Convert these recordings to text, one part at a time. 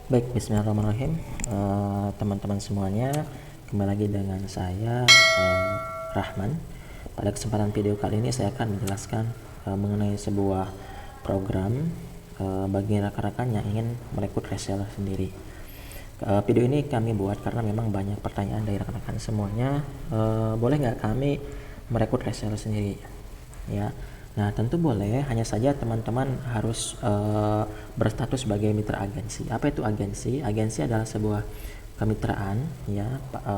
Baik, bismillahirrahmanirrahim. Teman-teman semuanya, kembali lagi dengan saya Rahman. Pada kesempatan video kali ini saya akan menjelaskan mengenai sebuah program bagi rekan-rekan yang ingin merekrut reseller sendiri. Video ini kami buat karena memang banyak pertanyaan dari rekan-rekan semuanya. Boleh nggak kami merekrut reseller sendiri? Ya. Nah, tentu boleh, hanya saja teman-teman harus berstatus sebagai mitra agensi. Apa itu agensi? Agensi adalah sebuah kemitraan, ya,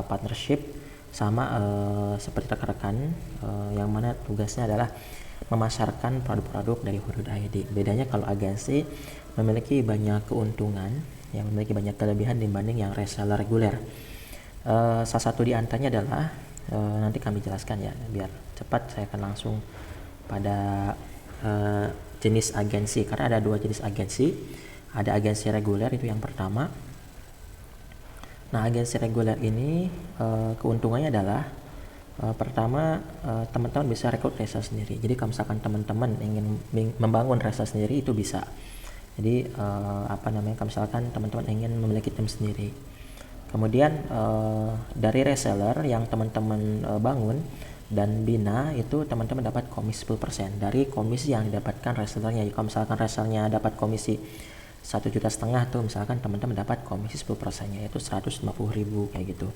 partnership sama seperti rekan-rekan yang mana tugasnya adalah memasarkan produk-produk dari Hudud ID. Bedanya kalau agensi memiliki banyak keuntungan, yang memiliki banyak kelebihan dibanding yang reseller reguler. Salah satu di antaranya adalah nanti kami jelaskan ya, biar cepat saya akan langsung pada jenis agensi, karena ada dua jenis agensi. Ada agensi reguler, itu yang pertama. Nah, agensi reguler ini keuntungannya adalah pertama, teman-teman bisa rekrut reseller sendiri. Jadi kalau misalkan teman-teman ingin membangun reseller sendiri, itu bisa. Jadi kalau misalkan teman-teman ingin memiliki tim sendiri, kemudian dari reseller yang teman-teman bangun dan bina, itu teman-teman dapat komisi 10% dari komisi yang didapatkan resellernya. Kalau misalkan resellernya dapat komisi 1,5 juta tuh, misalkan teman-teman dapat komisi 10%-nya, yaitu 150.000 kayak gitu.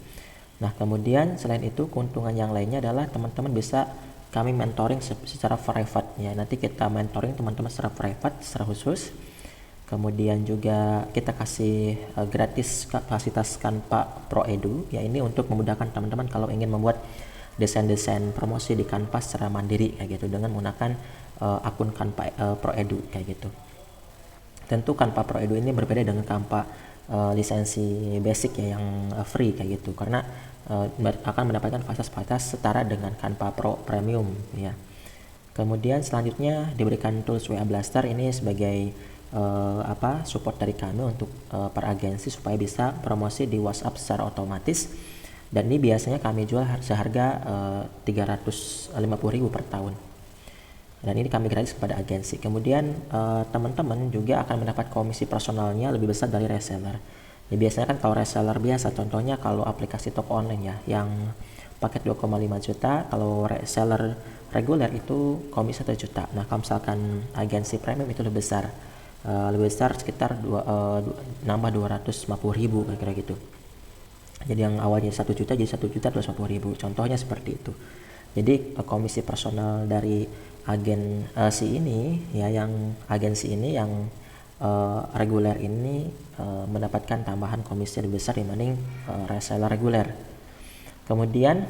Nah, kemudian selain itu keuntungan yang lainnya adalah teman-teman bisa kami mentoring secara private ya. Nanti kita mentoring teman-teman secara private, secara khusus. Kemudian juga kita kasih gratis fasilitas Canva Pro Edu ya, ini untuk memudahkan teman-teman kalau ingin membuat desain-desain promosi di Canva secara mandiri kayak gitu, dengan menggunakan akun Canva Pro Edu kayak gitu. Tentu Canva Pro Edu ini berbeda dengan Canva lisensi basic ya, yang free kayak gitu, karena akan mendapatkan fasilitas setara dengan Canva Pro Premium ya. Kemudian selanjutnya diberikan tools WA Blaster, ini sebagai support dari kami untuk para agensi supaya bisa promosi di WhatsApp secara otomatis. Dan ini biasanya kami jual seharga 350.000 per tahun. Dan ini kami gratis kepada agensi. Kemudian teman-teman juga akan mendapat komisi personalnya lebih besar dari reseller. Ya, biasanya kan kalau reseller biasa, contohnya kalau aplikasi toko online ya, yang paket 2,5 juta, kalau reseller reguler itu komisi 1 juta. Nah, kalau misalkan agensi premium itu lebih besar. Lebih besar sekitar nambah 250.000 kira-kira gitu. Jadi yang awalnya 1 juta jadi 1.250.000, contohnya seperti itu. Jadi komisi personal dari agensi ini ya, yang agensi ini yang reguler ini mendapatkan tambahan komisi lebih besar dibanding reseller reguler. Kemudian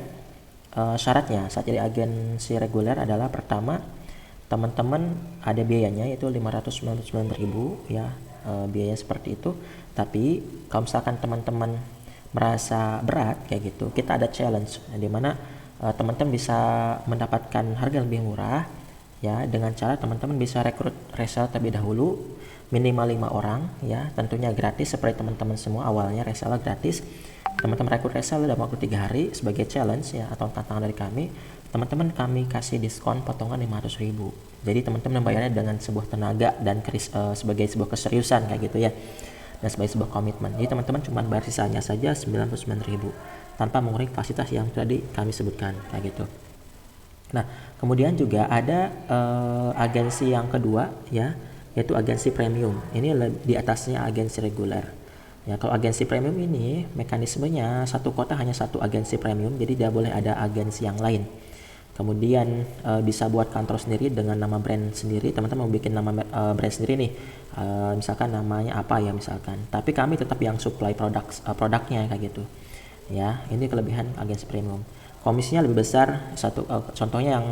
syaratnya saat jadi agensi reguler adalah pertama, teman-teman ada biayanya, yaitu 599.000 ya, biaya seperti itu. Tapi kalau misalkan teman-teman merasa berat kayak gitu, kita ada challenge di mana teman-teman bisa mendapatkan harga lebih murah ya, dengan cara teman-teman bisa rekrut reseller terlebih dahulu minimal 5 orang ya, tentunya gratis seperti teman-teman semua. Awalnya reseller gratis, teman-teman rekrut reseller dalam waktu 3 hari sebagai challenge ya, atau tantangan dari kami. Teman-teman kami kasih diskon potongan 500.000. Jadi teman-teman membayarnya dengan sebuah tenaga dan sebagai sebuah keseriusan kayak gitu ya, dan sebagai sebuah komitmen. Jadi teman-teman cuma bayar sisanya saja 99.000 tanpa mengurangi fasilitas yang tadi kami sebutkan kayak gitu. Nah, kemudian juga ada agensi yang kedua ya, yaitu agensi premium. Ini di atasnya agensi reguler. Ya, kalau agensi premium ini mekanismenya satu kota hanya satu agensi premium, jadi tidak boleh ada agensi yang lain. Kemudian bisa buat kantor sendiri dengan nama brand sendiri. Teman-teman mau bikin nama brand sendiri nih, misalkan namanya apa ya misalkan, tapi kami tetap yang supply produknya kayak gitu ya. Ini kelebihan agensi premium. Komisinya lebih besar, contohnya yang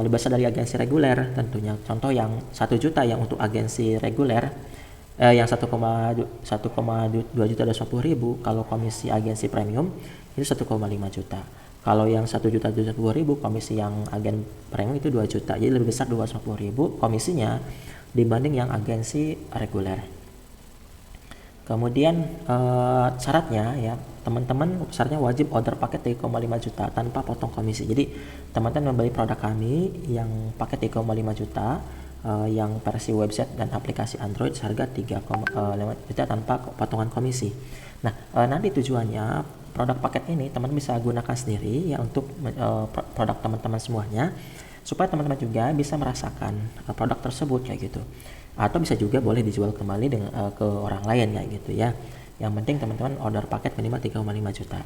lebih besar dari agensi reguler tentunya. Contoh yang 1 juta yang untuk agensi reguler, yang 1,2 juta 250.000, kalau komisi agensi premium itu 1,5 juta. Kalau yang 1.250.000 komisi yang agen premium itu 2 juta. Jadi lebih besar 250.000 komisinya dibanding yang agensi reguler. Kemudian syaratnya ya, teman-teman syaratnya wajib order paket 3,5 juta tanpa potong komisi. Jadi teman-teman membeli produk kami yang paket 3,5 juta, yang versi website dan aplikasi Android seharga 3,5 juta tanpa potongan komisi. Nah, nanti tujuannya produk paket ini teman bisa gunakan sendiri ya untuk produk teman-teman semuanya, supaya teman-teman juga bisa merasakan produk tersebut kayak gitu. Atau bisa juga boleh dijual kembali dengan ke orang lain kayak gitu ya. Yang penting teman-teman order paket minimal 3,5 juta.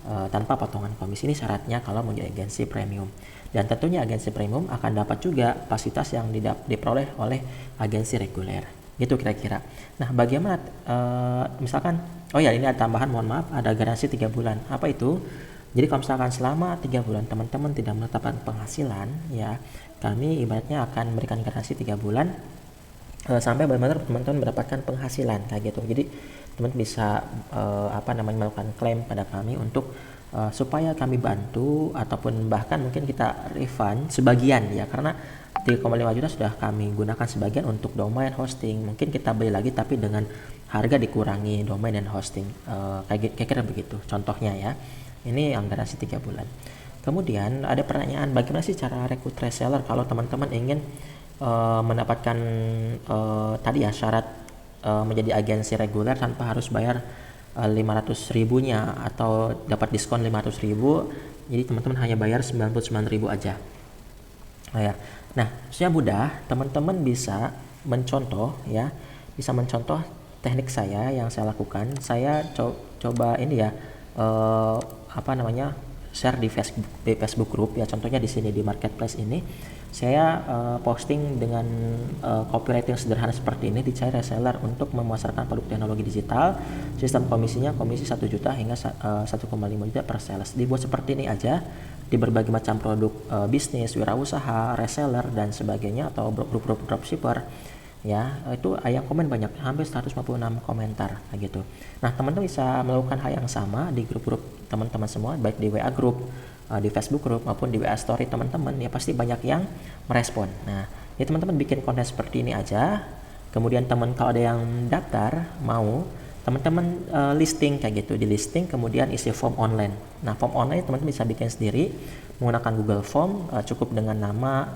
Tanpa potongan komisi. Ini syaratnya kalau menjadi agensi premium. Dan tentunya agensi premium akan dapat juga fasilitas yang diperoleh oleh agensi reguler. Gitu kira-kira. Nah, bagaimana misalkan, oh ya, ini ada tambahan, mohon maaf, ada garansi 3 bulan. Apa itu? Jadi kalau misalkan selama 3 bulan teman-teman tidak menetapkan penghasilan, ya, kami ibaratnya akan memberikan garansi 3 bulan sampai benar-benar teman-teman mendapatkan penghasilan kayak gitu. Jadi teman bisa melakukan klaim pada kami untuk supaya kami bantu ataupun bahkan mungkin kita refund sebagian ya, karena 3,5 juta sudah kami gunakan sebagian untuk domain hosting. Mungkin kita beli lagi tapi dengan harga dikurangi domain dan hosting, kayak kira begitu contohnya ya. Ini yang garansi 3 bulan. Kemudian ada pertanyaan, bagaimana sih cara rekrut reseller kalau teman-teman ingin mendapatkan tadi ya syarat menjadi agensi reguler tanpa harus bayar 500 ribunya atau dapat diskon 500 ribu, jadi teman-teman hanya bayar 99 ribu aja. Nah, sebenarnya mudah, teman-teman bisa mencontoh teknik saya yang saya lakukan. Saya coba ini ya, share di Facebook group ya, contohnya di sini di marketplace ini saya posting dengan copywriting sederhana seperti ini, dicari reseller untuk memasarkan produk teknologi digital, sistem komisinya komisi 1 juta hingga 1,5 juta per sales. Dibuat seperti ini aja di berbagai macam produk bisnis, wirausaha, reseller dan sebagainya, atau grup-grup dropshipper ya. Itu yang komen banyak, hampir 156 komentar kayak gitu. Nah, teman-teman bisa melakukan hal yang sama di grup-grup teman-teman semua, baik di WA group, di Facebook group maupun di WA story teman-teman ya, pasti banyak yang merespon. Nah, ya teman-teman bikin konten seperti ini aja. Kemudian kalau ada yang daftar mau, teman-teman listing kayak gitu, di listing kemudian isi form online. Nah, form online teman-teman bisa bikin sendiri menggunakan Google Form, cukup dengan nama,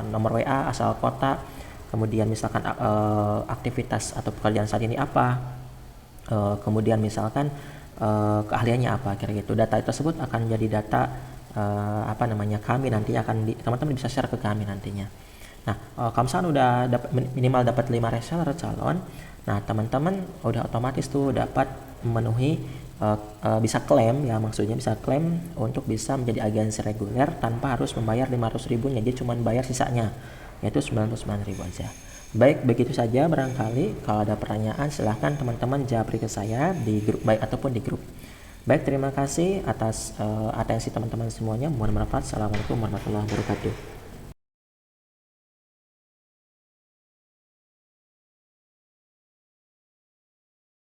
nomor WA, asal kota, kemudian misalkan aktivitas atau pekerjaan saat ini apa, kemudian misalkan keahliannya apa, kira gitu. Data tersebut akan jadi data kami nanti akan teman-teman bisa share ke kami nantinya. Nah, kalau misalkan udah minimal dapat 5 reseller calon, nah teman-teman udah otomatis tuh dapat memenuhi bisa klaim ya, maksudnya bisa klaim untuk bisa menjadi agensi reguler tanpa harus membayar 500 ribunya, jadi cuma bayar sisanya yaitu 99 ribu aja. Baik, begitu saja barangkali. Kalau ada pertanyaan silahkan teman-teman japri ke saya di grup baik ataupun di grup. Baik, terima kasih atas atensi teman-teman semuanya. Mohon maaf. Assalamualaikum warahmatullahi wabarakatuh.